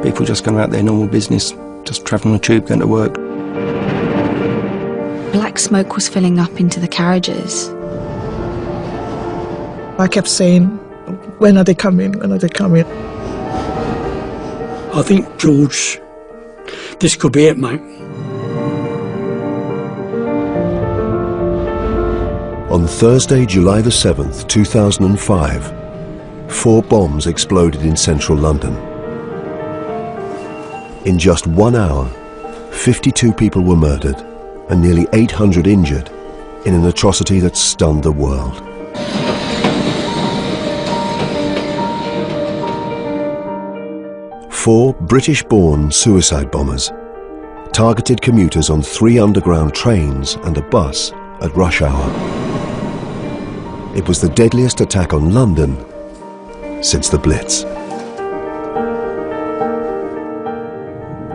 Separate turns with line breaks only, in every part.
People just going about their normal business, just travelling on the tube, going to work.
Black smoke was filling up into the carriages.
I kept saying, when are they coming? When are they coming?
I think, George, this could be it, mate.
On Thursday, July the 7th, 2005, 4 bombs exploded in central London. In just 1 hour, 52 people were murdered and nearly 800 injured in an atrocity that stunned the world. Four British-born suicide bombers targeted commuters on 3 underground trains and a bus at rush hour. It was the deadliest attack on London since the Blitz.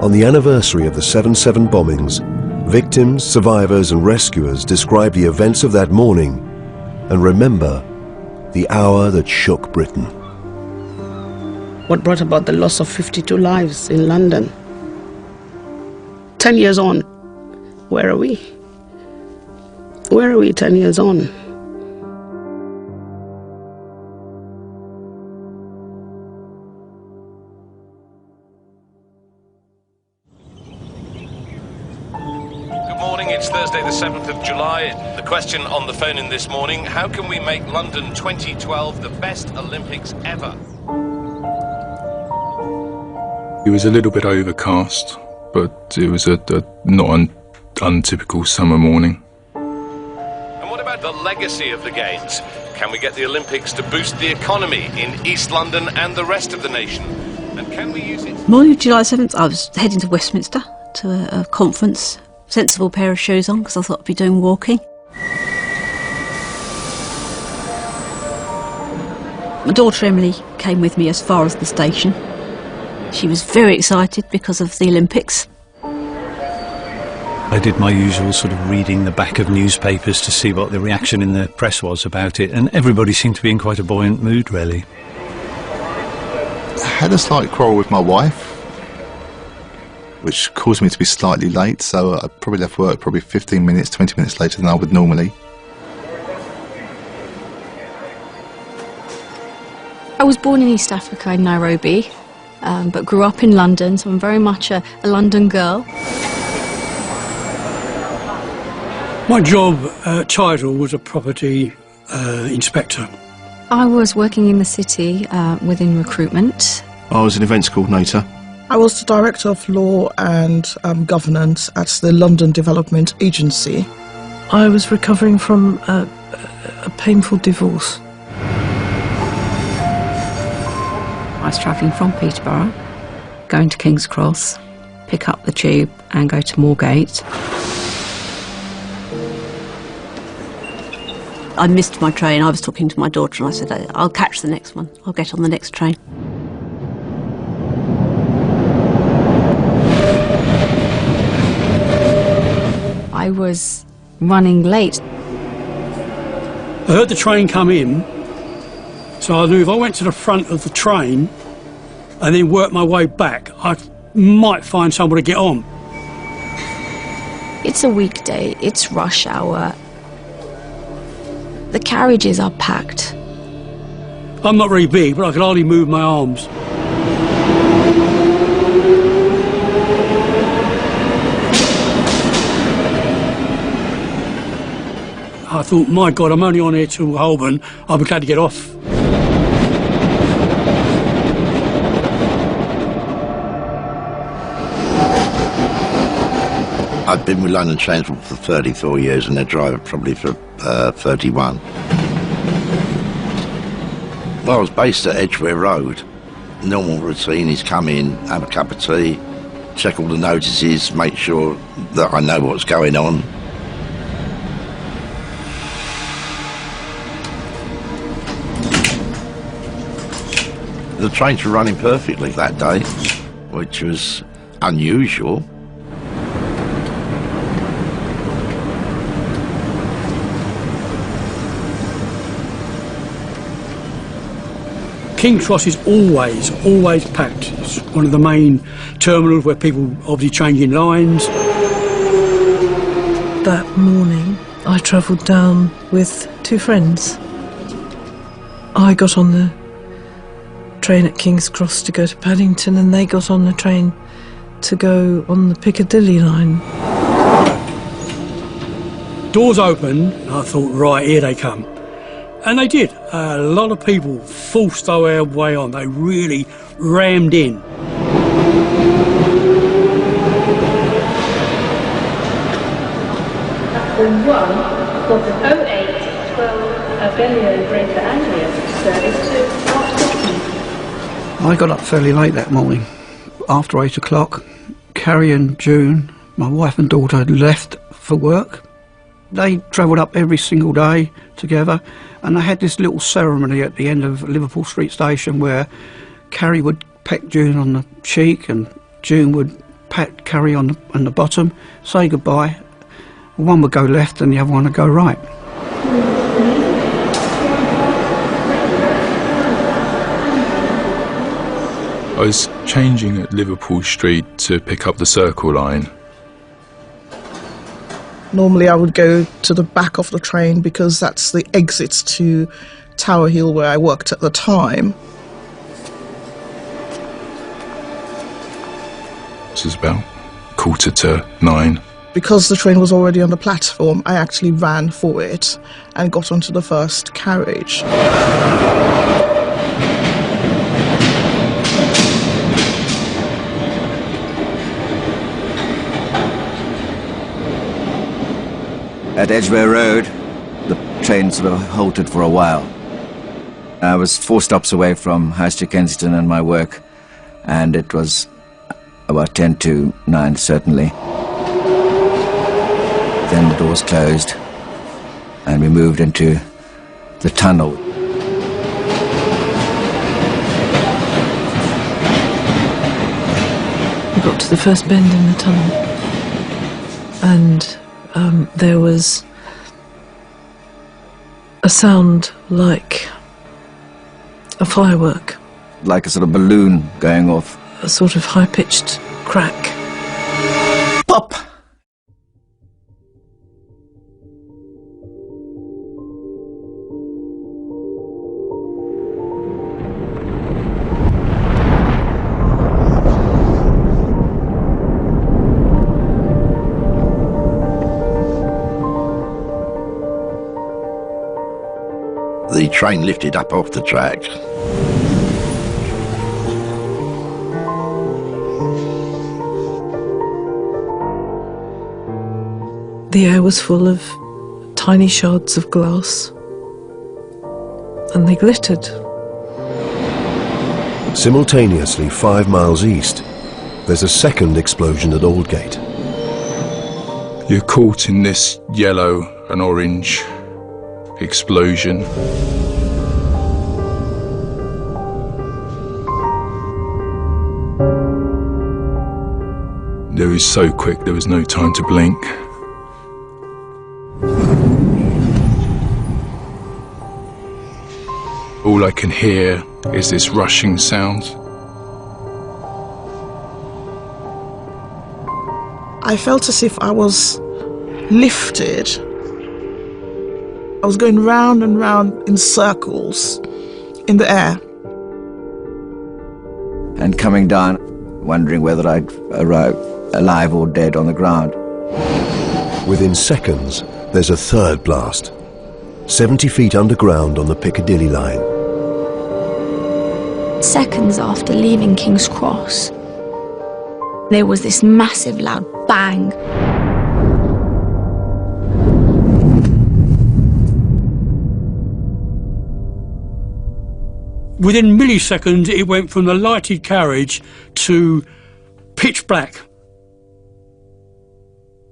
On the anniversary of the 7/7 bombings, victims, survivors and rescuers describe the events of that morning and remember the hour that shook Britain.
What brought about the loss of 52 lives in London? 10 years on, where are we? Where are we 10 years on?
It's Thursday the 7th of July. The question on the phone in this morning, how can we make London 2012 the best Olympics ever?
It was a little bit overcast, but it was a not an untypical summer morning.
And what about the legacy of the Games? Can we get the Olympics to boost the economy in East London and the rest of the nation? And can we use it?
Morning of July 7th, I was heading to Westminster to a conference. Sensible pair of shoes on because I thought I'd be doing walking. My daughter Emily came with me as far as the station. She was very excited because of the Olympics.
I did my usual sort of reading the back of newspapers to see what the reaction in the press was about it, and everybody seemed to be in quite a buoyant mood, really.
I had a slight quarrel with my wife, which caused me to be slightly late, so I probably left work probably 15 minutes, 20 minutes later than I would normally.
I was born in East Africa in Nairobi, but grew up in London, so I'm very much a London girl.
My job title was a property inspector.
I was working in the city within recruitment.
I was an events coordinator.
I was the Director of Law and Governance at the London Development Agency.
I was recovering from a painful divorce.
I was travelling from Peterborough, going to King's Cross, pick up the tube and go to Moorgate.
I missed my train. I was talking to my daughter and I said, I'll catch the next one. I'll get on the next train.
I was running late.
I heard the train come in, so I knew if I went to the front of the train and then worked my way back, I might find somewhere to get on.
It's a weekday, it's rush hour. The carriages are packed.
I'm not very big, but I could hardly move my arms. I thought, my God, I'm only on here till Holborn. I'll be glad to get off.
I've been with London Transport for 34 years and a driver probably for 31. Well, I was based at Edgware Road. Normal routine is come in, have a cup of tea, check all the notices, make sure that I know what's going on. The trains were running perfectly that day, which was unusual.
King's Cross is always packed. It's one of the main terminals where people obviously changing lines.
That morning, I travelled down with two friends. I got on the train at King's Cross to go to Paddington, and they got on the train to go on the Piccadilly line.
Doors opened, and I thought, right, here they come. And they did. A lot of people forced their way on. They really rammed in.
Platform 1 for the 0812 Abellio Greater Anglia service to North.
I got up fairly late that morning, after 8 o'clock. Carrie and June, my wife and daughter, had left for work. They travelled up every single day together, and they had this little ceremony at the end of Liverpool Street Station where Carrie would peck June on the cheek and June would pat Carrie on the bottom, say goodbye. One would go left and the other one would go right.
I was changing at Liverpool Street to pick up the Circle line.
Normally I would go to the back of the train because that's the exit to Tower Hill where I worked at the time.
This is about 9:15.
Because the train was already on the platform, I actually ran for it and got onto the first carriage.
At Edgware Road, the train sort of halted for a while. I was 4 stops away from High Street Kensington and my work, and it was about 10 to 9 certainly. Then the doors closed and we moved into the tunnel.
We got to the first bend in the tunnel, and there was a sound like a firework.
Like a sort of balloon going off.
A sort of high-pitched crack.
Pop!
The train lifted up off the track.
The air was full of tiny shards of glass, and they glittered.
Simultaneously, 5 miles east, there's a second explosion at Aldgate.
You're caught in this yellow and orange explosion. It was so quick, there was no time to blink. All I can hear is this rushing sound.
I felt as if I was lifted. I was going round and round in circles in the air.
And coming down, wondering whether I'd arrive alive or dead on the ground.
Within seconds, there's a third blast, 70 feet underground on the Piccadilly line.
Seconds after leaving King's Cross, there was this massive loud bang.
Within milliseconds, it went from the lighted carriage to pitch black.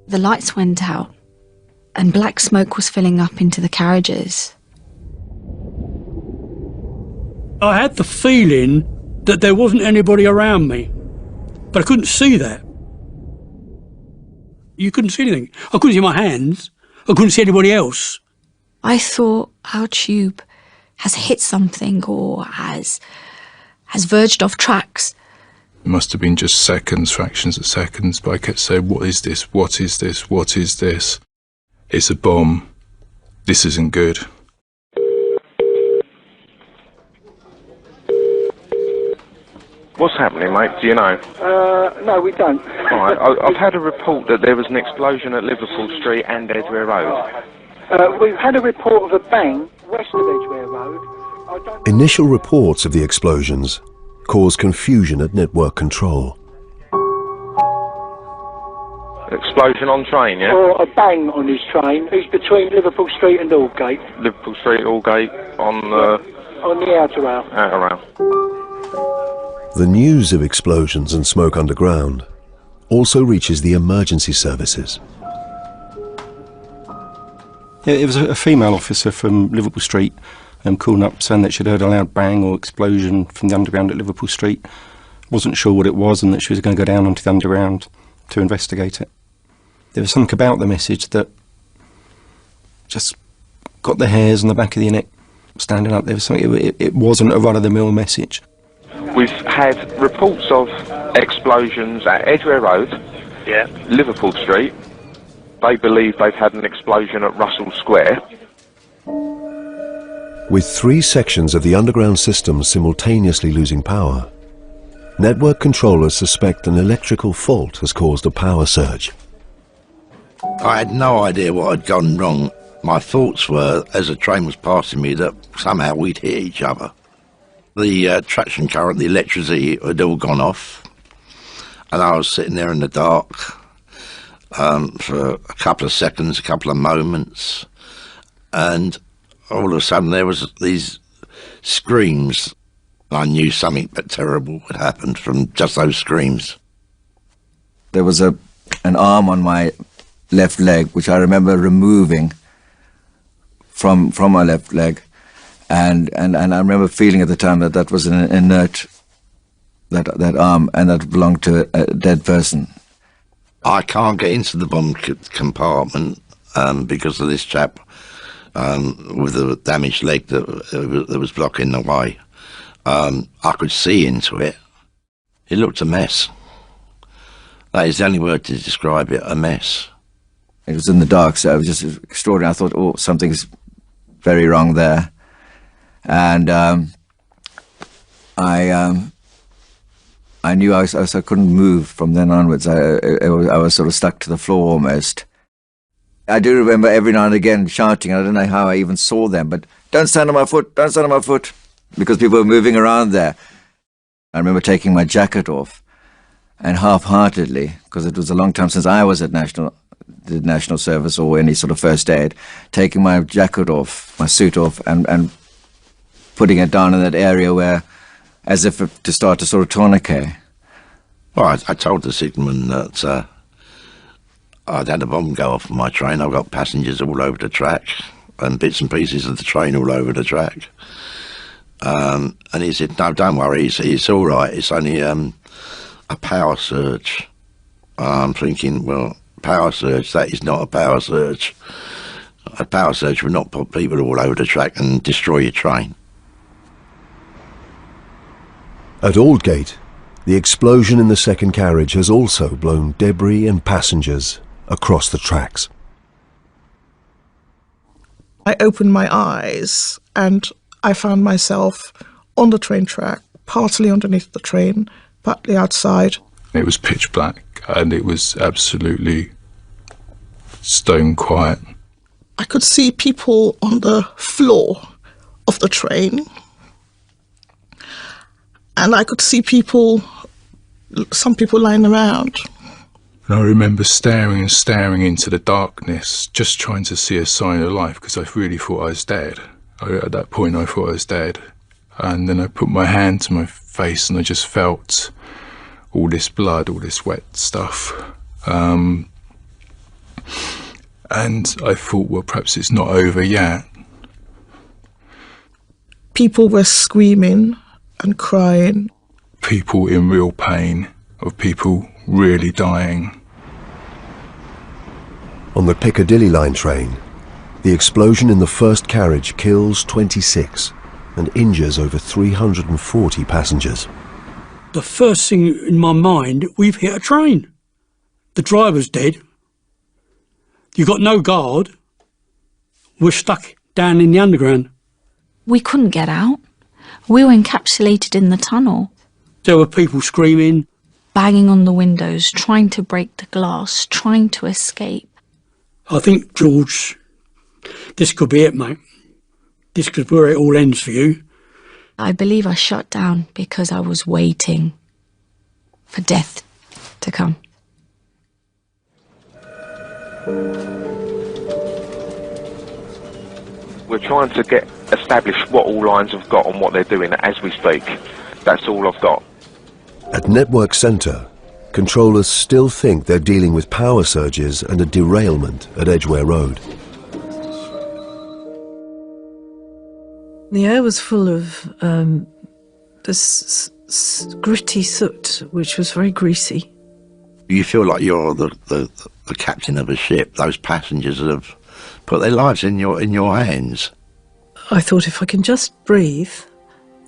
The lights went out and black smoke was filling up into the carriages.
I had the feeling that there wasn't anybody around me, but I couldn't see that. You couldn't see anything. I couldn't see my hands. I couldn't see anybody else.
I thought our tube has hit something or has verged off tracks.
It must have been just seconds, fractions of seconds, but I kept saying, what is this? What is this? What is this? It's a bomb. This isn't good.
What's happening, mate? Do you know?
No, we don't.
All right, I've had a report that there was an explosion at Liverpool Street and Edgware Road.
We've had a report of a bang west of Edgware Road.
Initial reports of the explosions caused confusion at network control.
Explosion on train, yeah?
Or a bang on his train. It's between Liverpool Street and Aldgate.
Liverpool Street, Aldgate, on
the outer rail.
Outer rail.
The news of explosions and smoke underground also reaches the emergency services.
Yeah, it was a female officer from Liverpool Street calling up saying that she'd heard a loud bang or explosion from the underground at Liverpool Street. Wasn't sure what it was and that she was going to go down onto the underground to investigate it. There was something about the message that just got the hairs on the back of your neck standing up. There was something. It wasn't a run-of-the-mill message.
We've had reports of explosions at Edgware Road, Liverpool Street. They believe they've had an explosion at Russell Square.
With 3 sections of the underground system simultaneously losing power, network controllers suspect an electrical fault has caused a power surge.
I had no idea what had gone wrong. My thoughts were, as the train was passing me, that somehow we'd hit each other. The traction current, the electricity had all gone off, and I was sitting there in the dark for a couple of seconds, a couple of moments, and all of a sudden there was these screams. I knew something but terrible had happened from just those screams.
There was an arm on my left leg, which I remember removing from my left leg, and I remember feeling at the time that that was an inert, that arm, and that belonged to a dead person.
I can't get into the bomb compartment because of this chap with the damaged leg that was blocking the way. I could see into it. It looked a mess. That is the only word to describe it, a mess.
It was in the dark, so it was just extraordinary. I thought, oh, something's very wrong there. And I knew I couldn't move from then onwards. I was sort of stuck to the floor almost. I do remember every now and again shouting, I don't know how I even saw them, but don't stand on my foot, don't stand on my foot, because people were moving around there. I remember taking my jacket off, and half-heartedly, because it was a long time since I was at the National Service or any sort of first aid, taking my jacket off, my suit off, and putting it down in that area where, as if to start a sort of tourniquet.
Well, I told the signalman that I'd had a bomb go off on my train. I've got passengers all over the track and bits and pieces of the train all over the track. And he said, no, don't worry, it's all right, it's only a power surge. I'm thinking, well, power surge, that is not a power surge. A power surge would not put people all over the track and destroy your train.
At Aldgate, the explosion in the second carriage has also blown debris and passengers across the tracks.
I opened my eyes and I found myself on the train track, partly underneath the train, partly outside.
It was pitch black and it was absolutely stone quiet.
I could see people on the floor of the train, and I could see some people lying around.
And I remember staring and staring into the darkness, just trying to see a sign of life, because I really thought I was dead. At that point I thought I was dead. And then I put my hand to my face and I just felt all this blood, all this wet stuff. And I thought, well, perhaps it's not over yet.
People were screaming and crying.
People in real pain, of people really dying.
On the Piccadilly line train, the explosion in the first carriage kills 26 and injures over 340 passengers.
The first thing in my mind, we've hit a train. The driver's dead. You've got no guard. We're stuck down in the underground.
We couldn't get out. We were encapsulated in the tunnel.
There were people screaming,
banging on the windows, trying to break the glass, trying to escape.
I think, George, this could be it, mate. This could be where it all ends for you.
I believe I shut down because I was waiting for death to come.
We're trying to establish what all lines have got and what they're doing as we speak. That's all I've got.
At Network Centre, controllers still think they're dealing with power surges and a derailment at Edgware Road.
The air was full of this gritty soot, which was very greasy.
You feel like you're the captain of a ship. Those passengers have put their lives in your hands.
I thought if I can just breathe,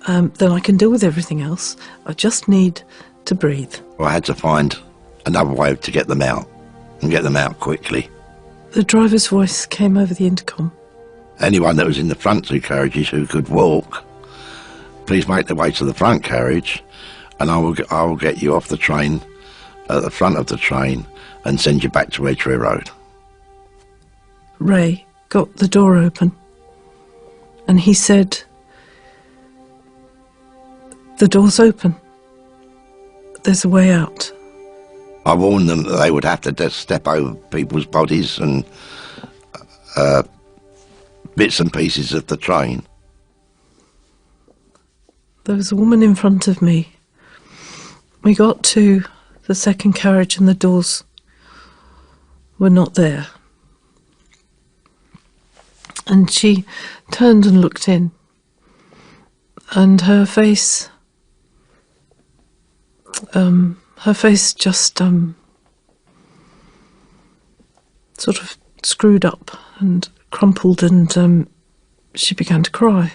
then I can deal with everything else. I just need to breathe.
Well, I had to find another way to get them out, and get them out quickly.
The driver's voice came over the intercom.
Anyone that was in the front two carriages who could walk, please make their way to the front carriage, and I will get you off the train at the front of the train and send you back to Edgware Road.
Ray got the door open, and he said, "The door's open. There's a way out."
I warned them that they would have to just step over people's bodies and bits and pieces of the train.
There was a woman in front of me. We got to the second carriage and the doors were not there. And she turned and looked in, and her face just sort of screwed up and crumpled, and she began to cry.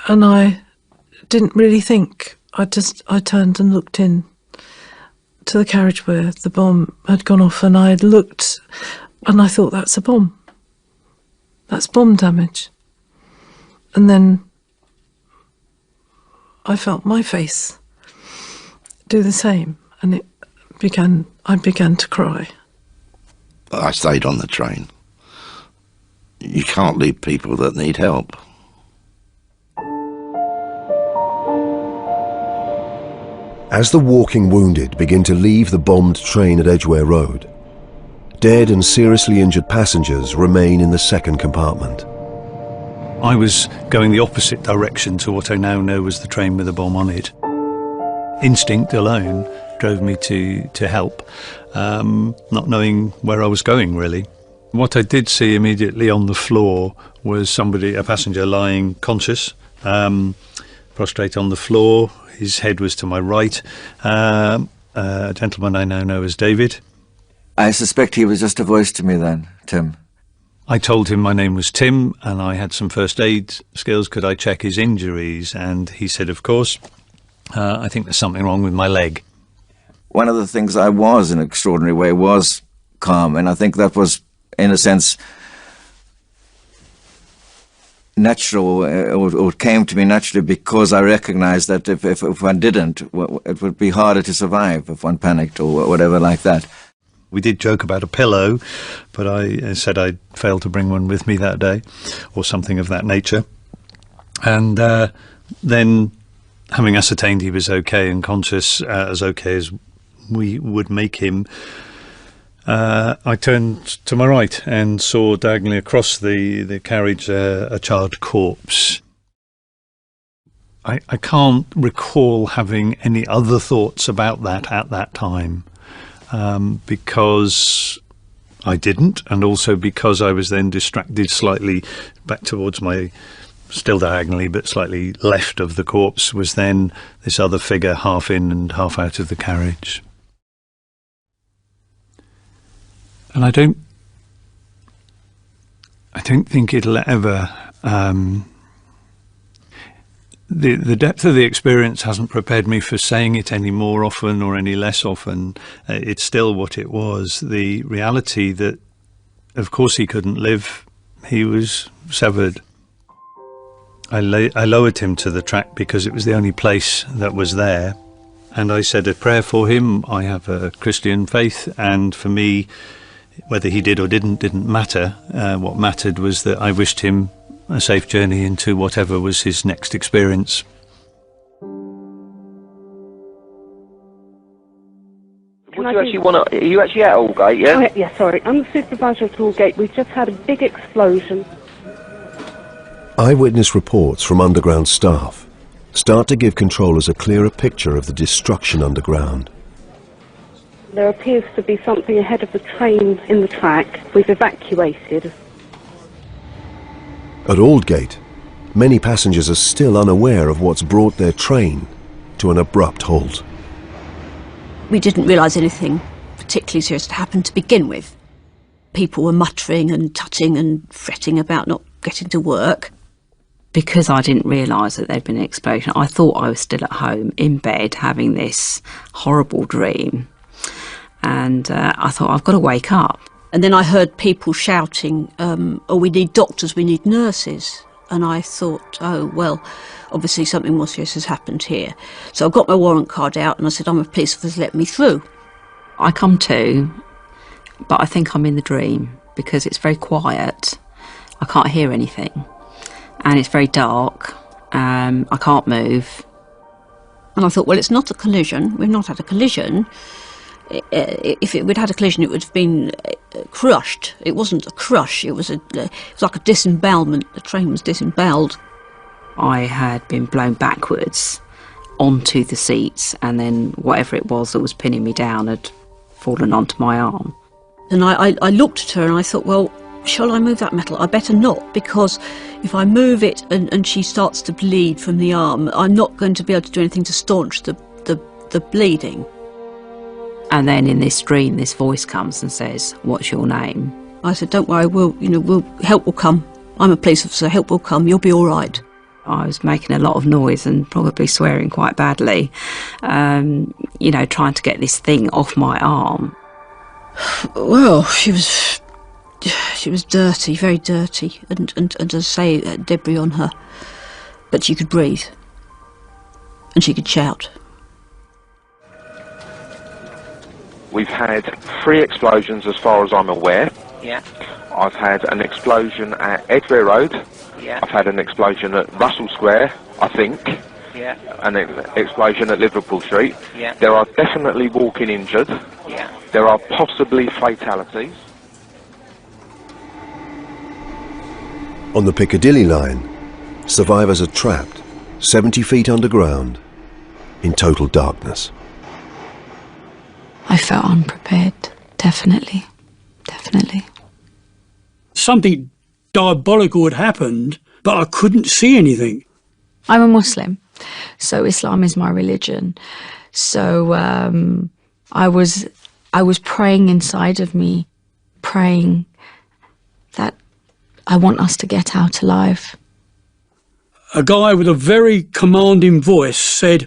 And I didn't really think. I turned and looked in to the carriage where the bomb had gone off, and I looked and I thought, that's a bomb. That's bomb damage. And then I felt my face do the same, and I began to cry.
I stayed on the train. You can't leave people that need help.
As the walking wounded begin to leave the bombed train at Edgware Road, dead and seriously injured passengers remain in the second compartment.
I was going the opposite direction to what I now know was the train with a bomb on it. Instinct alone drove me to help, not knowing where I was going, really. What I did see immediately on the floor was a passenger lying conscious, prostrate on the floor. His head was to my right. A gentleman I now know as David.
I suspect he was just a voice to me then, Tim.
I told him my name was Tim and I had some first aid skills. Could I check his injuries? And he said, of course. I think there's something wrong with my leg.
One of the things I was, in an extraordinary way, was calm, and I think that was, in a sense, natural, or came to me naturally, because I recognized that if one didn't, it would be harder to survive if one panicked or whatever like that.
We did joke about a pillow, but I said I'd failed to bring one with me that day, or something of that nature. And then, having ascertained he was okay and conscious, as okay as we would make him, I turned to my right and saw diagonally across the carriage a charred corpse. I can't recall having any other thoughts about that at that time, because I didn't, and also because I was then distracted slightly back towards my, still diagonally but slightly left of the corpse, was then this other figure half in and half out of the carriage. And I don't think it'll ever The depth of the experience hasn't prepared me for saying it any more often or any less often. It's still what it was. The reality that, of course, he couldn't live. He was severed. I lowered him to the track because it was the only place that was there. And I said a prayer for him. I have a Christian faith, and for me, whether he did or didn't matter. What mattered was that I wished him a safe journey into whatever was his next experience.
Are you actually at Aldgate, yeah?
Oh, yeah, sorry. I'm the supervisor at Aldgate. We've just had a big explosion.
Eyewitness reports from underground staff start to give controllers a clearer picture of the destruction underground.
There appears to be something ahead of the train in the track. We've evacuated.
At Aldgate, many passengers are still unaware of what's brought their train to an abrupt halt.
We didn't realise anything particularly serious had happened to begin with. People were muttering and tutting and fretting about not getting to work.
Because I didn't realise that there'd been an explosion, I thought I was still at home in bed having this horrible dream. And I thought, I've got to wake up.
And then I heard people shouting, oh, we need doctors, we need nurses. And I thought, oh, well, obviously something more serious has happened here. So I got my warrant card out and I said, I'm a police officer, let me through.
I come to, but I think I'm in the dream because it's very quiet. I can't hear anything. And it's very dark. I can't move.
And I thought, well, it's not a collision. We've not had a collision. If we'd had a collision, it would have been crushed. It wasn't a crush. It was like a disembowelment. The train was disemboweled.
I had been blown backwards onto the seats, and then whatever it was that was pinning me down had fallen onto my arm.
And I looked at her and I thought, well, shall I move that metal? I better not, because if I move it and she starts to bleed from the arm, I'm not going to be able to do anything to staunch the bleeding.
And then in this dream, this voice comes and says, what's your name?
I said, don't worry, help will come. I'm a police officer, help will come, you'll be all right.
I was making a lot of noise and probably swearing quite badly, trying to get this thing off my arm.
Well, she was dirty, very dirty, and as I say, debris on her. But she could breathe. And she could shout.
We've had 3 explosions as far as I'm aware.
Yeah.
I've had an explosion at Edgware Road.
Yeah.
I've had an explosion at Russell Square, I think.
Yeah.
An explosion at Liverpool Street.
Yeah.
There are definitely walking injured.
Yeah.
There are possibly fatalities.
On the Piccadilly line, survivors are trapped 70 feet underground in total darkness.
I felt unprepared, definitely.
Something diabolical had happened, but I couldn't see anything.
I'm a Muslim, so Islam is my religion. So I was praying inside of me, praying that I want us to get out alive.
A guy with a very commanding voice said,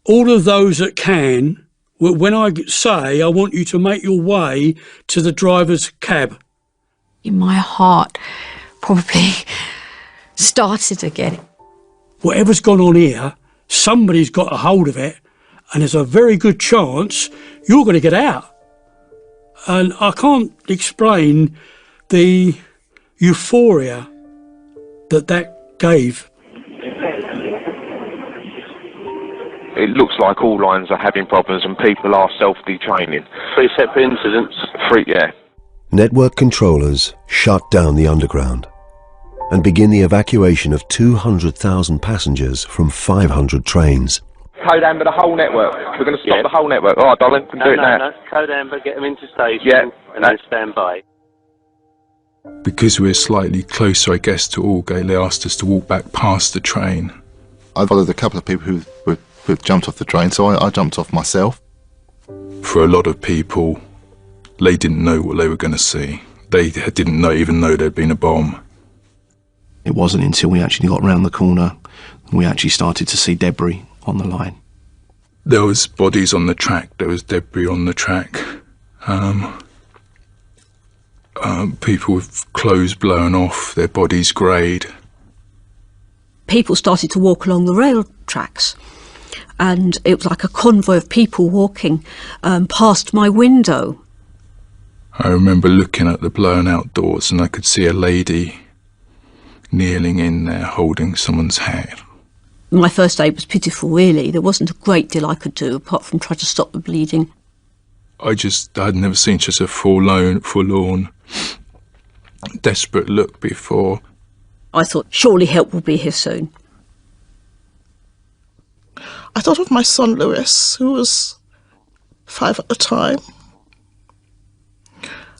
all of those that can, when I say I want you to make your way to the driver's cab.
My heart probably started again.
Whatever's gone on here, somebody's got a hold of it, and there's a very good chance you're going to get out. And I can't explain the euphoria that gave.
It looks like all lines are having problems and people are self-detraining.
3 separate incidents?
3, yeah.
Network controllers shut down the underground and begin the evacuation of 200,000 passengers from 500 trains.
Code Amber the whole network. We're going to stop the whole network. All right, darling, we can do it now.
No, Code Amber, get them into station and then stand by.
Because we're slightly closer, I guess, to Aldgate, they asked us to walk back past the train.
I followed a couple of people who jumped off the train, so I jumped off myself.
For a lot of people, they didn't know what they were going to see. They didn't even know there'd been a bomb.
It wasn't until we actually got round the corner
We actually started to see debris on the line.
There was bodies on the track, there was debris on the track. People with clothes blown off, their bodies greyed.
People started to walk along the rail tracks, and it was like a convoy of people walking past my window.
I remember looking at the blown out doors and I could see a lady kneeling in there holding someone's hand.
My first aid was pitiful, really. There wasn't a great deal I could do apart from try to stop the bleeding.
I'd never seen such a forlorn, desperate look before.
I thought, surely help will be here soon.
I thought of my son Lewis, who was 5 at the time.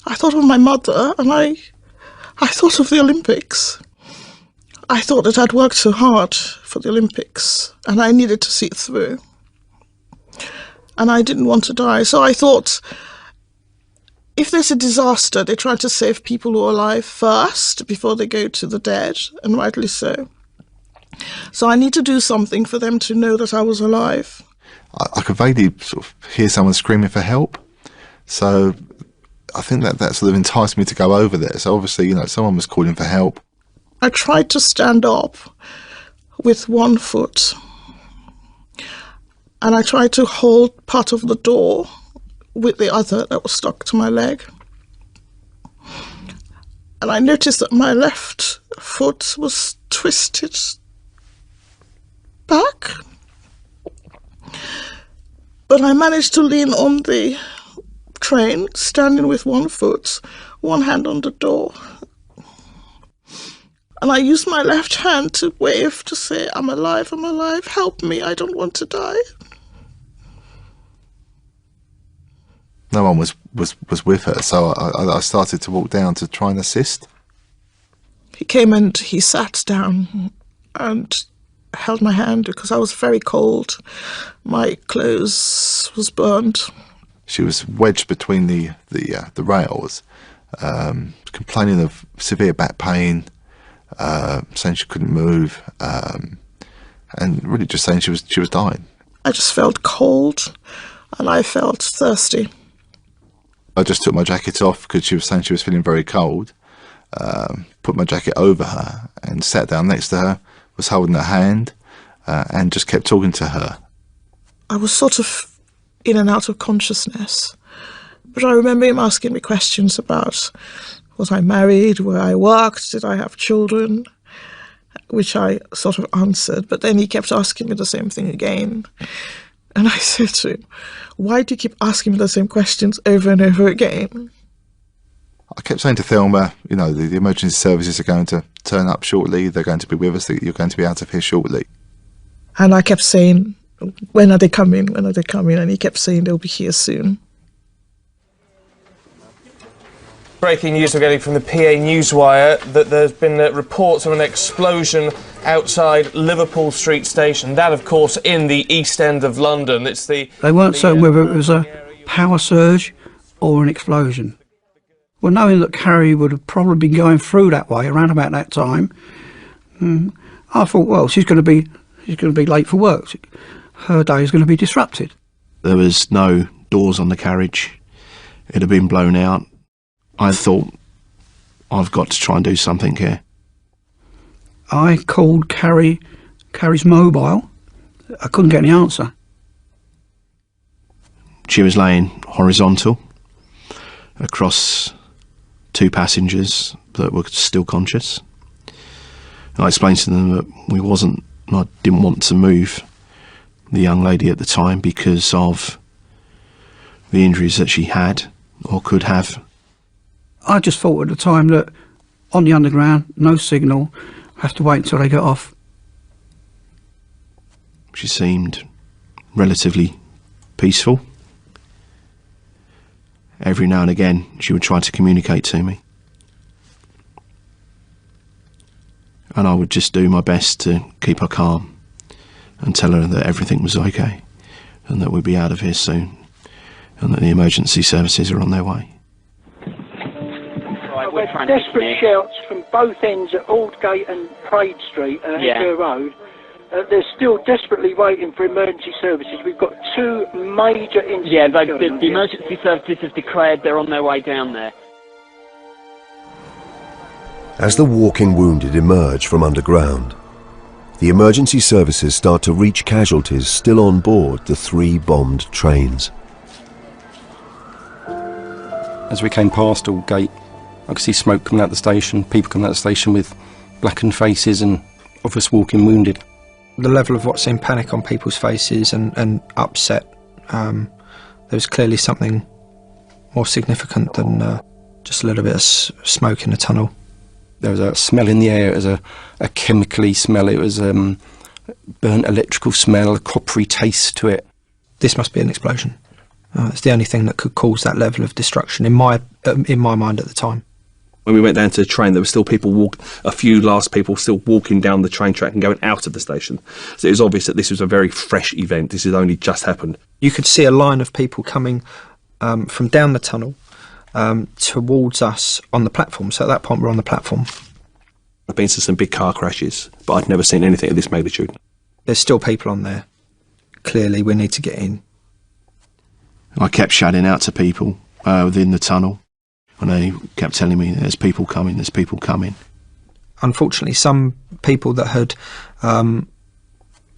I thought of my mother, and I thought of the Olympics. I thought that I'd worked so hard for the Olympics, and I needed to see it through. And I didn't want to die, so I thought, if there's a disaster, they try to save people who are alive first before they go to the dead, and rightly so. So I need to do something for them to know that I was alive.
I could vaguely sort of hear someone screaming for help, so I think that sort of enticed me to go over there. So obviously, someone was calling for help.
I tried to stand up with one foot, and I tried to hold part of the door with the other that was stuck to my leg. And I noticed that my left foot was twisted back. But I managed to lean on the train, standing with one foot, one hand on the door. And I used my left hand to wave to say, I'm alive, help me, I don't want to die.
No one was with her, so I started to walk down to try and assist.
He came and he sat down and held my hand because I was very cold. My clothes was burned.
She was wedged between the rails, complaining of severe back pain, saying she couldn't move, and really just saying she was dying.
I just felt cold, and I felt thirsty.
I just took my jacket off because she was saying she was feeling very cold, put my jacket over her and sat down next to her, was holding her hand, and just kept talking to her.
I was sort of in and out of consciousness, but I remember him asking me questions about, was I married, where I worked, did I have children, which I sort of answered, but then he kept asking me the same thing again. And I said to him, why do you keep asking me the same questions over and over again?
I kept saying to Thelma, the emergency services are going to turn up shortly, they're going to be with us, you're going to be out of here shortly.
And I kept saying, when are they coming, when are they coming? And he kept saying they'll be here soon.
Breaking news we're getting from the PA Newswire that there's been reports of an explosion outside Liverpool Street Station. That, of course, in the East End of London.
They weren't certain whether it was a power surge or an explosion. Well, knowing that Carrie would have probably been going through that way around about that time, I thought, well, she's going to be late for work. Her day is going to be disrupted.
There was no doors on the carriage. It had been blown out. I thought, I've got to try and do something here.
I called Carrie's mobile. I couldn't get any answer.
She was laying horizontal across 2 passengers that were still conscious. And I explained to them that I didn't want to move the young lady at the time because of the injuries that she had or could have.
I just thought at the time that on the underground, no signal, have to wait until they get off.
She seemed relatively peaceful. Every now and again, she would try to communicate to me. And I would just do my best to keep her calm and tell her that everything was okay and that we'd be out of here soon and that the emergency services are on their way.
We've desperate shouts from both ends at Aldgate and Praed Street at Edgware Road. They're still desperately waiting for emergency services. We've got 2 major incidents.
Yeah, the emergency services have declared they're on their way down there.
As the walking wounded emerge from underground, the emergency services start to reach casualties still on board the 3 bombed trains.
As we came past Aldgate, I could see smoke coming out the station, people coming out the station with blackened faces and of us walking wounded.
The level of what's in panic on people's faces and upset, there was clearly something more significant than just a little bit of smoke in the tunnel.
There was a smell in the air. It was a chemically smell. It was burnt electrical smell, a coppery taste to it.
This must be an explosion. It's the only thing that could cause that level of destruction in my mind at the time.
When we went down to the train, there were still a few last people still walking down the train track and going out of the station. So it was obvious that this was a very fresh event. This had only just happened.
You could see a line of people coming from down the tunnel towards us on the platform. So at that point, we're on the platform.
I've been to some big car crashes, but I'd never seen anything of this magnitude.
There's still people on there. Clearly, we need to get in.
I kept shouting out to people within the tunnel, and they kept telling me, there's people coming, there's people coming.
Unfortunately, some people that had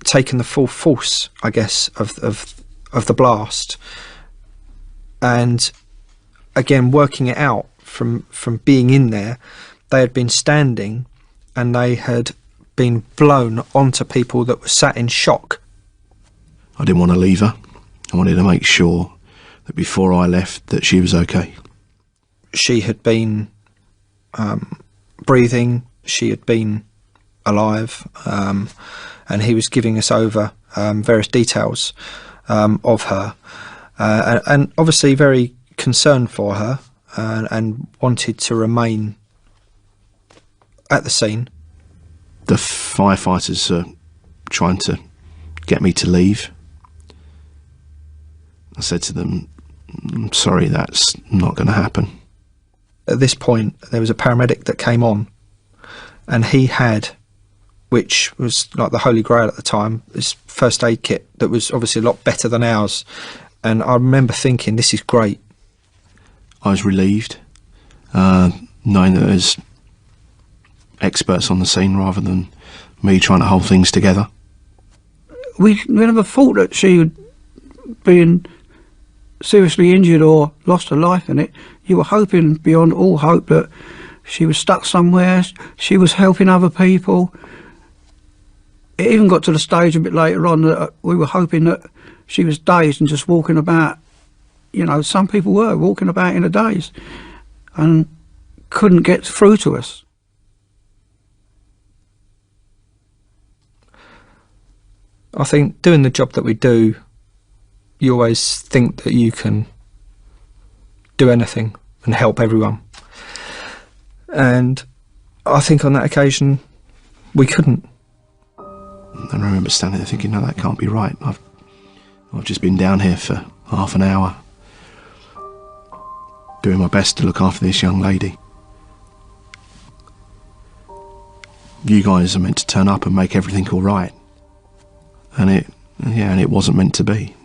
taken the full force, I guess, of the blast, and again, working it out from being in there, they had been standing and they had been blown onto people that were sat in shock.
I didn't want to leave her. I wanted to make sure that before I left that she was okay.
She had been breathing, she had been alive, and he was giving us over various details of her, and obviously very concerned for her and wanted to remain at the scene.
The firefighters are trying to get me to leave. I said to them, I'm sorry, that's not going to happen.
At this point, there was a paramedic that came on, and he had, which was like the Holy Grail at the time, this first aid kit that was obviously a lot better than ours. And I remember thinking, this is great.
I was relieved, knowing that there's experts on the scene rather than me trying to hold things together.
We never thought that she had been seriously injured or lost her life in it. You were hoping beyond all hope that she was stuck somewhere, she was helping other people. It even got to the stage a bit later on that we were hoping that she was dazed and just walking about. You know, some people were walking about in a daze and couldn't get through to us.
I think doing the job that we do, you always think that you can do anything and help everyone. And I think on that occasion, we couldn't.
And I remember standing there thinking, no, that can't be right. I've just been down here for half an hour, doing my best to look after this young lady. You guys are meant to turn up and make everything all right. And it wasn't meant to be.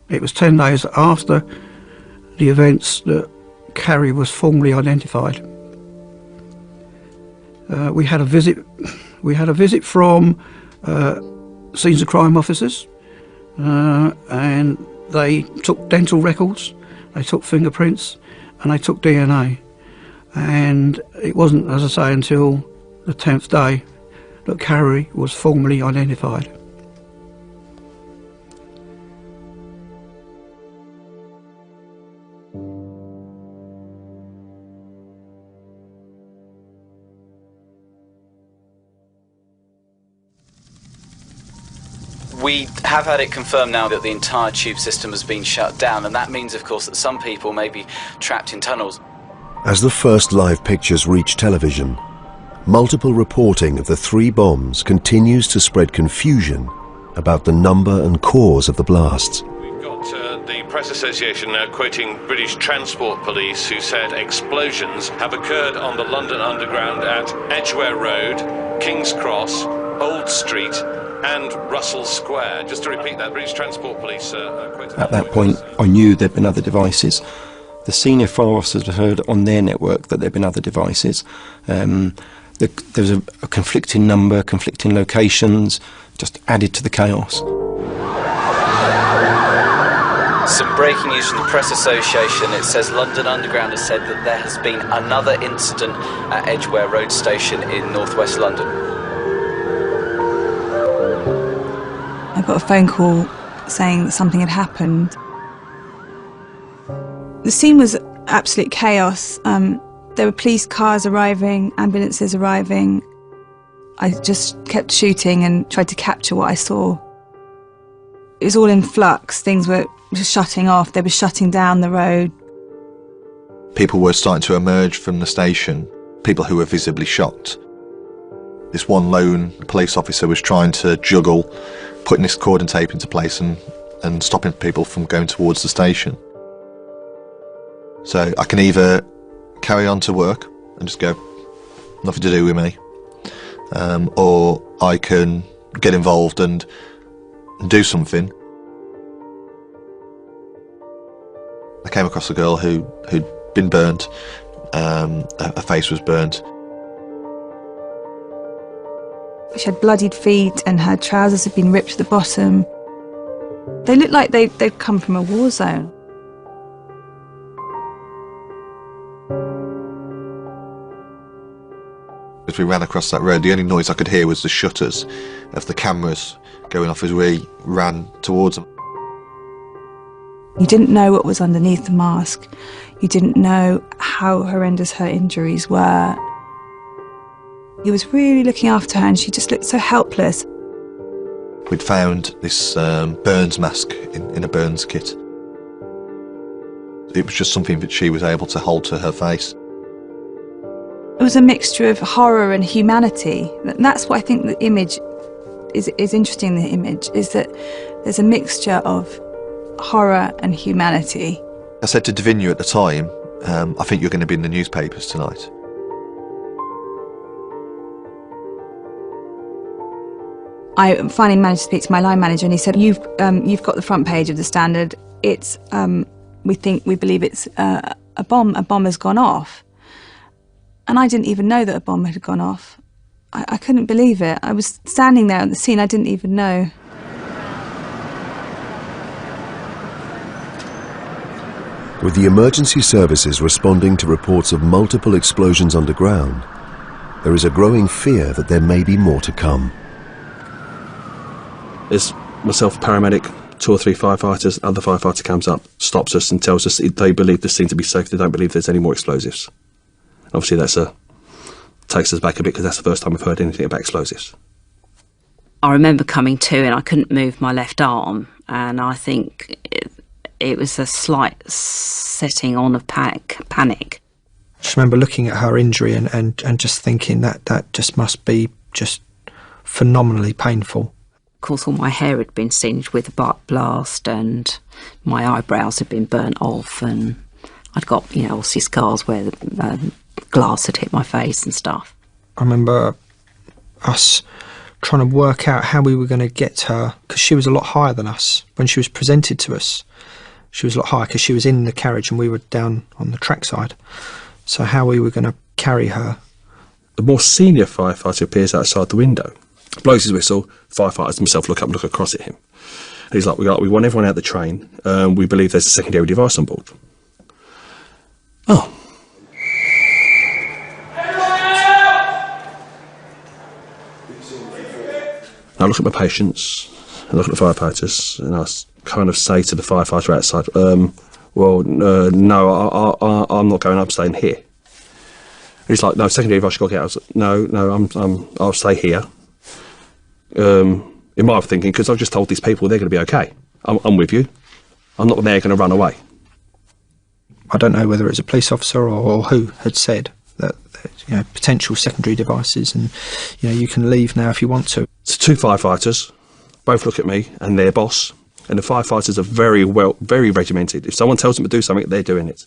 It was 10 days after the events that Carrie was formally identified. We had a visit from scenes of crime officers, and they took dental records, they took fingerprints, and they took DNA. And it wasn't, as I say, until the 10th day that Carrie was formally identified.
We have had it confirmed now that the entire tube system has been shut down, and that means, of course, that some people may be trapped in tunnels.
As the first live pictures reach television, multiple reporting of the 3 bombs continues to spread confusion about the number and cause of the blasts.
We've got the Press Association quoting British Transport Police, who said explosions have occurred on the London Underground at Edgware Road, King's Cross, Old Street and Russell Square. Just to repeat that, British Transport Police
At that point, I knew there'd been other devices. The senior fire officers had heard on their network that there'd been other devices. There was a conflicting number, conflicting locations, just added to the chaos.
Some breaking news from the Press Association. It says London Underground has said that there has been another incident at Edgware Road station in northwest London.
I got a phone call saying that something had happened. The scene was absolute chaos. There were police cars arriving, ambulances arriving. I just kept shooting and tried to capture what I saw. It was all in flux. Things were just shutting off. They were shutting down the road.
People were starting to emerge from the station, people who were visibly shocked. This one lone police officer was trying to juggle putting this cordon tape into place and stopping people from going towards the station. So I can either carry on to work and just go, nothing to do with me, or I can get involved and do something. I came across a girl who'd been burnt. Her face was burnt.
She had bloodied feet and her trousers had been ripped to the bottom. They looked like they'd come from a war zone.
As we ran across that road, the only noise I could hear was the shutters of the cameras going off as we ran towards them.
You didn't know what was underneath the mask. You didn't know how horrendous her injuries were. He was really looking after her and she just looked so helpless.
We'd found this burns mask in a burns kit. It was just something that she was able to hold to her face.
It was a mixture of horror and humanity. That's what I think the image is interesting, the image, is that there's a mixture of horror and humanity.
I said to Davinia at the time, I think you're going to be in the newspapers tonight.
I finally managed to speak to my line manager and he said, you've got the front page of the Standard. It's, we believe it's a bomb has gone off. And I didn't even know that a bomb had gone off. I couldn't believe it. I was standing there at the scene, I didn't even know.
With the emergency services responding to reports of multiple explosions underground, there is a growing fear that there may be more to come.
There's myself, paramedic, 2 or 3 firefighters, other firefighter comes up, stops us and tells us they believe the scene to be safe, they don't believe there's any more explosives. Obviously that takes us back a bit because that's the first time I've heard anything about explosives.
I remember coming to and I couldn't move my left arm, and I think it was a slight setting on of panic.
I just remember looking at her injury and just thinking that just must be just phenomenally painful.
Of course, all my hair had been singed with a blast and my eyebrows had been burnt off, and I'd got, obviously scars where the glass had hit my face and stuff.
I remember us trying to work out how we were going to get her, because she was a lot higher than us. When she was presented to us, she was a lot higher because she was in the carriage and we were down on the trackside. So how we were going to carry her.
The more senior firefighter appears outside the window, blows his whistle, firefighters themselves look up and look across at him. And he's like, we want everyone out the train, we believe there's a secondary device on board. Oh. I look at my patients, I look at the firefighters, and I kind of say to the firefighter outside, no, I'm not going, I'm staying here. He's like, no, secondary device, you've got to get out. I was like, no, I'll stay here. In my thinking, because I've just told these people they're going to be okay. I'm with you. I'm not there going to run away.
I don't know whether it was a police officer or who had said that potential secondary devices, and you can leave now if you want to.
So 2 firefighters both look at me and their boss, and the firefighters are very regimented. If someone tells them to do something, they're doing it.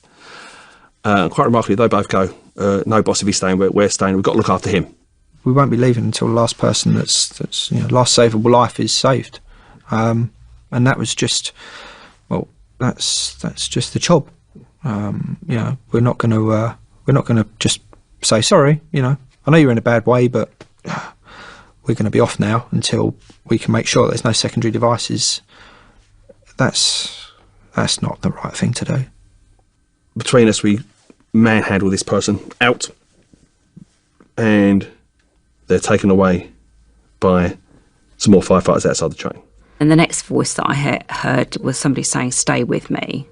Quite remarkably, they both go, no boss, if he's staying, we're staying, we've got to look after him.
we won't be leaving until the last person that's last savable life is saved. And that was just, well, that's just the job. We're not going to just say sorry. I know you're in a bad way, but we're going to be off now until we can make sure there's no secondary devices. That's not the right thing to do.
Between us, we manhandle this person out, and they're taken away by some more firefighters outside the train.
And the next voice that I heard was somebody saying, "Stay with me."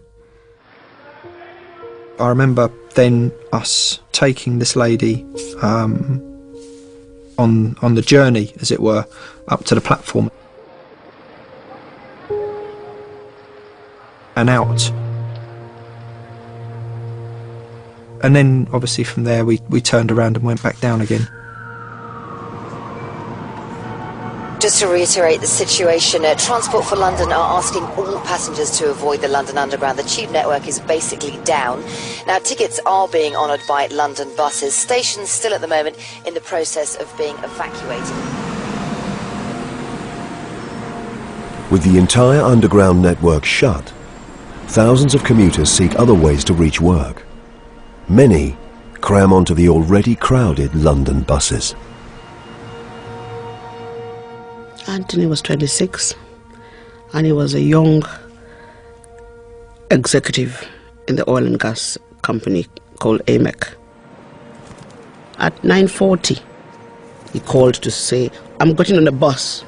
I remember then us taking this lady on the journey, as it were, up to the platform and out. And then, obviously, from there we turned around and went back down again.
Just to reiterate the situation, Transport for London are asking all passengers to avoid the London Underground. The tube network is basically down. Now, tickets are being honoured by London buses. Stations still at the moment in the process of being evacuated.
With the entire Underground network shut, thousands of commuters seek other ways to reach work. Many cram onto the already crowded London buses.
Anthony was 26 and he was a young executive in the oil and gas company called AMEC. At 9:40 he called to say, "I'm getting on a bus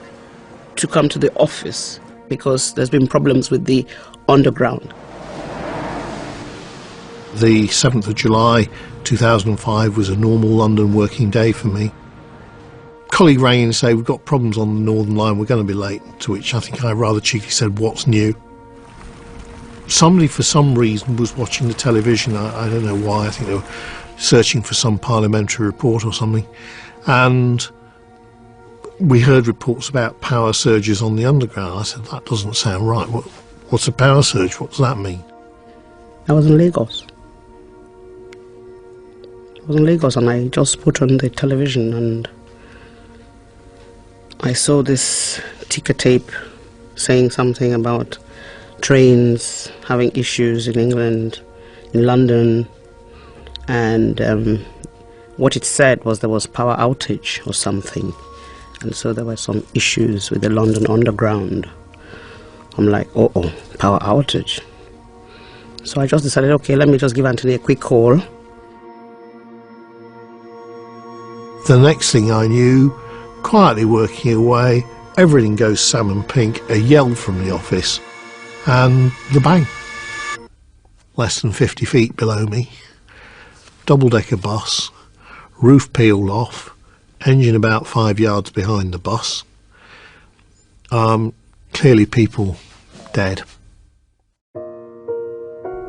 to come to the office because there's been problems with the underground."
The 7th of July 2005 was a normal London working day for me. Colleague rang in and said, "We've got problems on the Northern Line, we're going to be late," to which I think I rather cheekily said, "What's new?" Somebody for some reason was watching the television, I don't know why, I think they were searching for some parliamentary report or something, and we heard reports about power surges on the Underground. I said, "That doesn't sound right. What's a power surge? What does that mean?"
I was in Lagos. And I just put on the television and I saw this ticker tape saying something about trains having issues in England, in London, and what it said was there was power outage or something, and so there were some issues with the London Underground. I'm like, oh, power outage. So I just decided, okay, let me just give Anthony a quick call.
The next thing I knew, quietly working away, everything goes salmon pink, a yell from the office, and the bang. Less than 50 feet below me, double-decker bus, roof peeled off, engine about 5 yards behind the bus. Clearly people dead.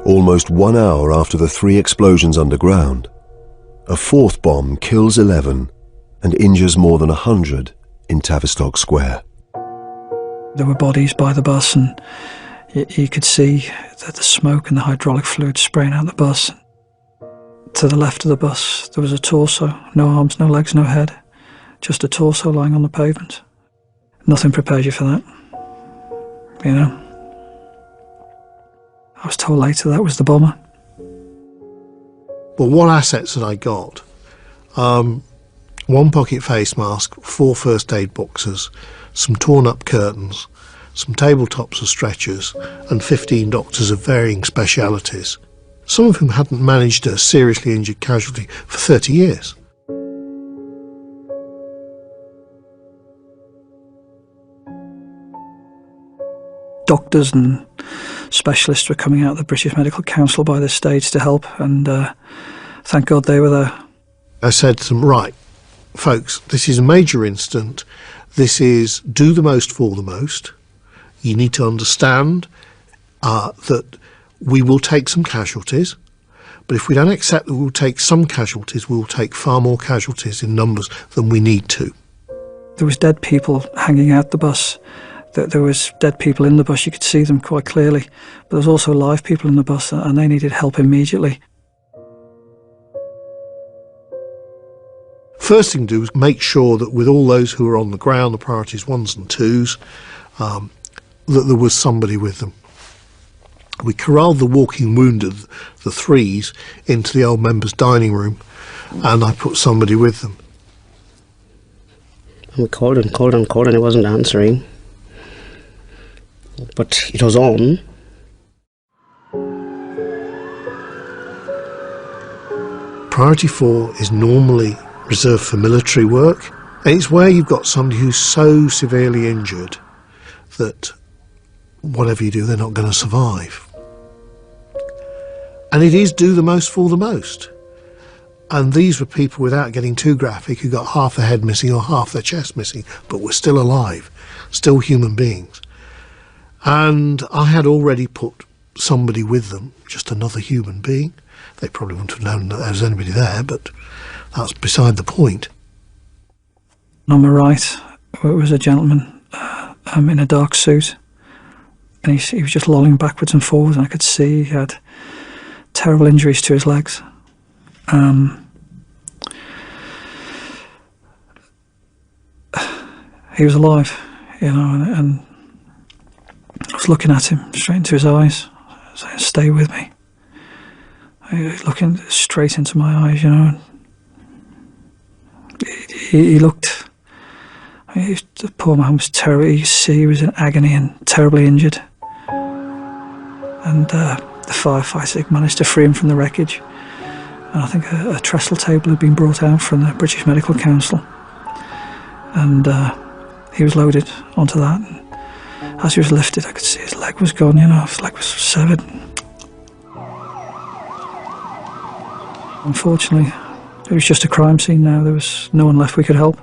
Almost 1 hour after the 3 explosions underground, a 4th bomb kills 11 and injures more than 100 in Tavistock Square.
There were bodies by the bus, and you could see that the smoke and the hydraulic fluid spraying out the bus. To the left of the bus there was a torso, no arms, no legs, no head, just a torso lying on the pavement. Nothing prepares you for that, you know. I was told later that was the bomber.
Well, what assets had I got? 1 pocket face mask, 4 first aid boxes, some torn up curtains, some tabletops of stretchers, and 15 doctors of varying specialities, some of whom hadn't managed a seriously injured casualty for 30 years.
Doctors and specialists were coming out of the British Medical Council by this stage to help, and thank God they were there.
I said to them, right, folks, this is a major incident. This is do the most for the most. You need to understand that we will take some casualties, but if we don't accept that we'll take some casualties, we'll take far more casualties in numbers than we need to.
There was dead people hanging out the bus. There was dead people in the bus, you could see them quite clearly, but there was also live people in the bus, and they needed help immediately.
first thing to do was make sure that with all those who were on the ground, the priorities 1s and 2s, that there was somebody with them. We corralled the walking wounded, the 3s, into the old members' dining room, and I put somebody with them.
We called and called and called, and it wasn't answering. But it was on.
Priority 4 is normally reserved for military work, and it's where you've got somebody who's so severely injured that whatever you do, they're not going to survive. And it is do the most for the most. And these were people, without getting too graphic, who got half their head missing or half their chest missing, but were still alive, still human beings. And I had already put somebody with them, just another human being. They probably wouldn't have known that there was anybody there, but that's beside the point.
On my right was a gentleman in a dark suit, and he was just lolling backwards and forwards, and I could see he had terrible injuries to his legs. He was alive, you know, and I was looking at him straight into his eyes, saying, "Stay with me." He was looking straight into my eyes, you know. He looked. The poor man was terrible. You see, he was in agony and terribly injured. And the firefighter managed to free him from the wreckage. And I think a trestle table had been brought out from the British Medical Council. And he was loaded onto that. And as he was lifted, I could see his leg was gone, you know, his leg was severed. Unfortunately, it was just a crime scene now. There was no one left we could help.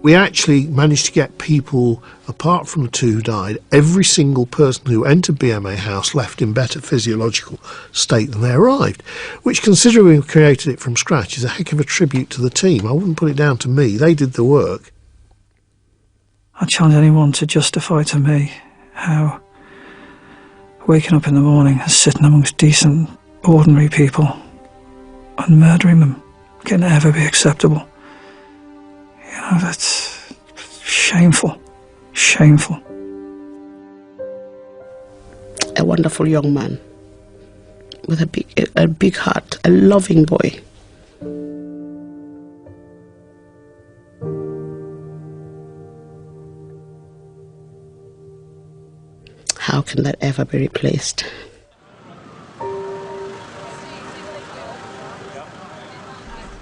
We actually managed to get people, apart from the 2 who died, every single person who entered BMA House left in better physiological state than they arrived, which, considering we created it from scratch, is a heck of a tribute to the team. I wouldn't put it down to me. They did the work.
I challenge anyone to justify to me how waking up in the morning and sitting amongst decent, ordinary people and murdering them can ever be acceptable. You know, that's shameful. Shameful.
A wonderful young man with a big heart, a loving boy. How can that ever be replaced?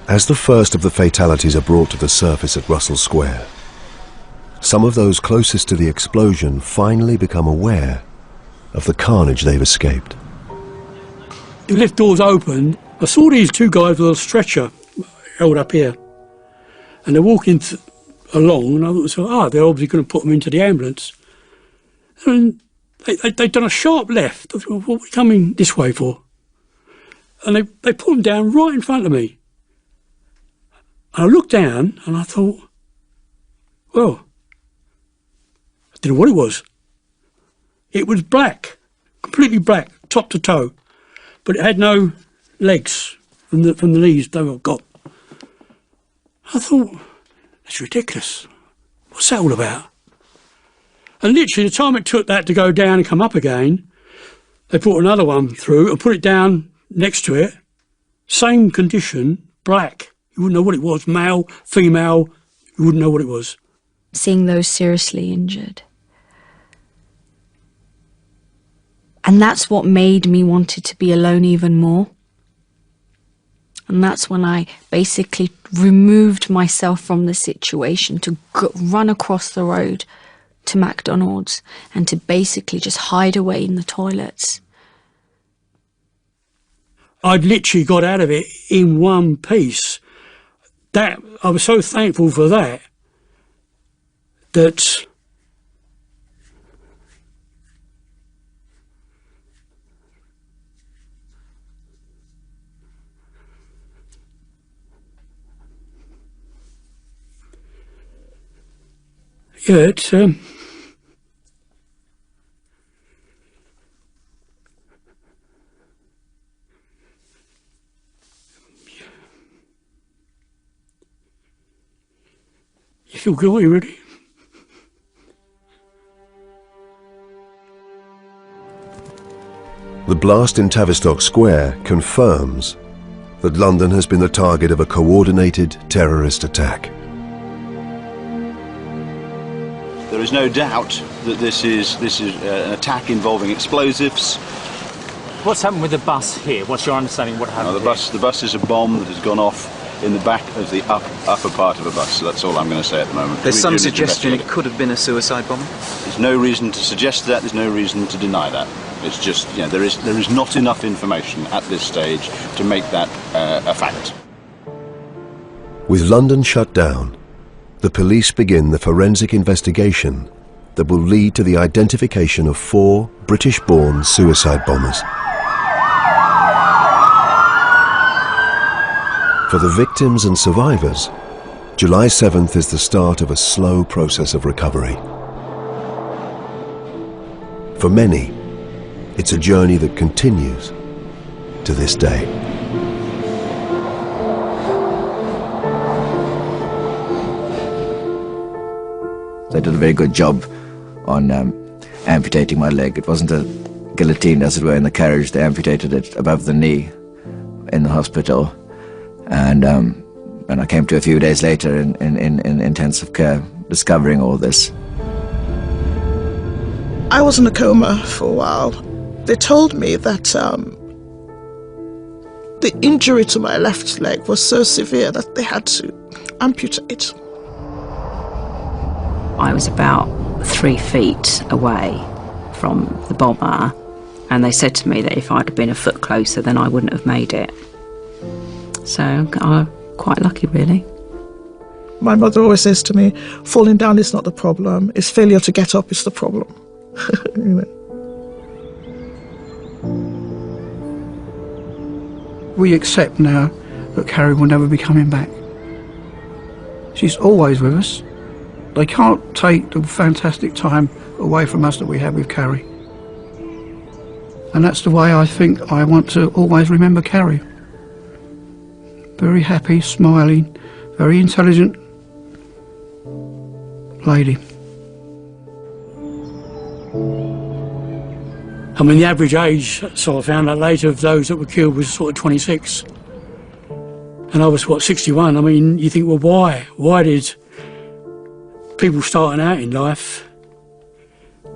As the first of the fatalities are brought to the surface at Russell Square, some of those closest to the explosion finally become aware of the carnage they've escaped.
The lift doors opened. I saw these 2 guys with a stretcher held up here, and they're walking along, and I thought, they're obviously going to put them into the ambulance. And they'd done a sharp left. I thought, what are we coming this way for? And they put them down right in front of me. And I looked down and I thought, well, I didn't know what it was. It was black, completely black, top to toe, but it had no legs from the knees they were got. I thought, that's ridiculous. What's that all about? And literally the time it took that to go down and come up again, they put another one through and put it down next to it, same condition, black. You wouldn't know what it was, male, female, you wouldn't know what it was.
Seeing those seriously injured. And that's what made me wanted to be alone even more. And that's when I basically removed myself from the situation to run across the road to McDonald's and to basically just hide away in the toilets.
I'd literally got out of it in one piece. That I was so thankful for that it's You feel guilty, really.
The blast in Tavistock Square confirms that London has been the target of a coordinated terrorist attack.
There is no doubt that this is an attack involving explosives.
What's happened with the bus here? What's your understanding? What happened?
The bus is a bomb that has gone off in the back of the upper part of a bus. So that's all I'm going to say at the moment.
There's some suggestion it could have been a suicide bomber.
There's no reason to suggest that. There's no reason to deny that. It's just, you know, there is not enough information at this stage to make that a fact.
With London shut down, the police begin the forensic investigation that will lead to the identification of 4 British-born suicide bombers. For the victims and survivors, July 7th is the start of a slow process of recovery. For many, it's a journey that continues to this day.
They did a very good job on amputating my leg. It wasn't a guillotine, as it were, in the carriage. They amputated it above the knee in the hospital. And I came to a few days later in intensive care, discovering all this.
I was in a coma for a while. They told me that the injury to my left leg was so severe that they had to amputate.
I was about 3 feet away from the bomber, and they said to me that if I'd have been a foot closer, then I wouldn't have made it. So I'm quite lucky, really.
My mother always says to me, falling down is not the problem, it's failure to get up is the problem. You know.
We accept now that Carrie will never be coming back. She's always with us. They can't take the fantastic time away from us that we have with Carrie. And that's the way I think I want to always remember Carrie. Very happy, smiling, very intelligent lady.
I mean, the average age, so I found out later, of those that were killed was sort of 26. And I was, 61? I mean, you think, well, why? Why did people starting out in life,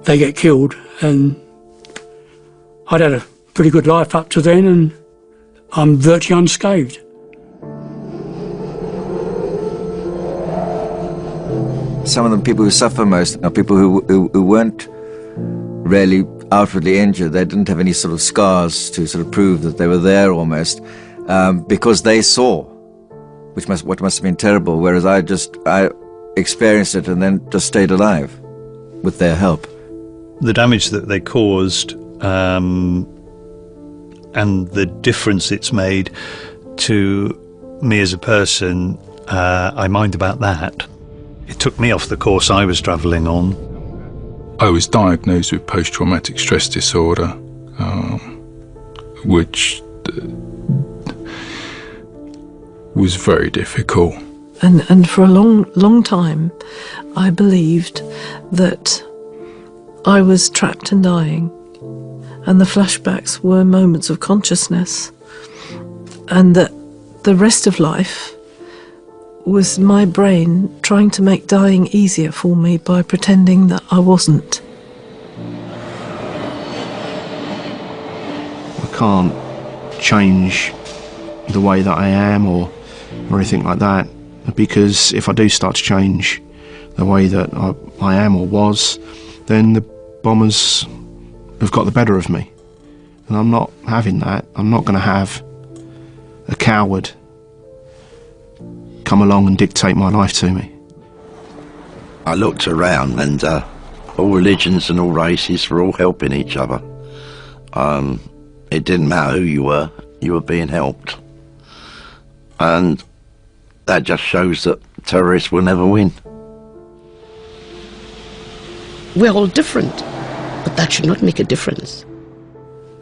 they get killed? And I'd had a pretty good life up to then, and I'm virtually unscathed.
Some of the people who suffer most are people who weren't really outwardly injured. They didn't have any sort of scars to sort of prove that they were there almost, because they saw, what must have been terrible, whereas I experienced it and then just stayed alive with their help.
The damage that they caused and the difference it's made to me as a person, I mind about that. It took me off the course I was travelling on.
I was diagnosed with post-traumatic stress disorder, which was very difficult.
And for a long time, I believed that I was trapped and dying, and the flashbacks were moments of consciousness, and that the rest of life was my brain trying to make dying easier for me by pretending that I wasn't.
I can't change the way that I am or anything like that, because if I do start to change the way that I am or was, then the bombers have got the better of me. And I'm not having that. I'm not going to have a coward come along and dictate my life to me.
I looked around and all religions and all races were all helping each other. It didn't matter who you were being helped. And that just shows that terrorists will never win.
We're all different, but that should not make a difference.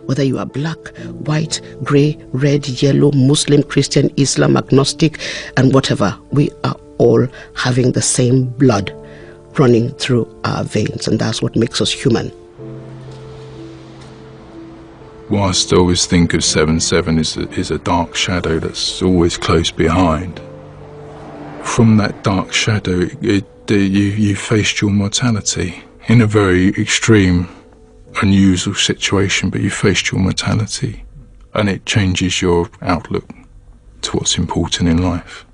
Whether you are black, white, grey, red, yellow, Muslim, Christian, Islam, agnostic, and whatever, we are all having the same blood running through our veins, and that's what makes us human.
Whilst I always think of 7/7 is a dark shadow that's always close behind, from that dark shadow you faced your mortality in a very extreme, unusual situation, but you faced your mortality, and it changes your outlook to what's important in life.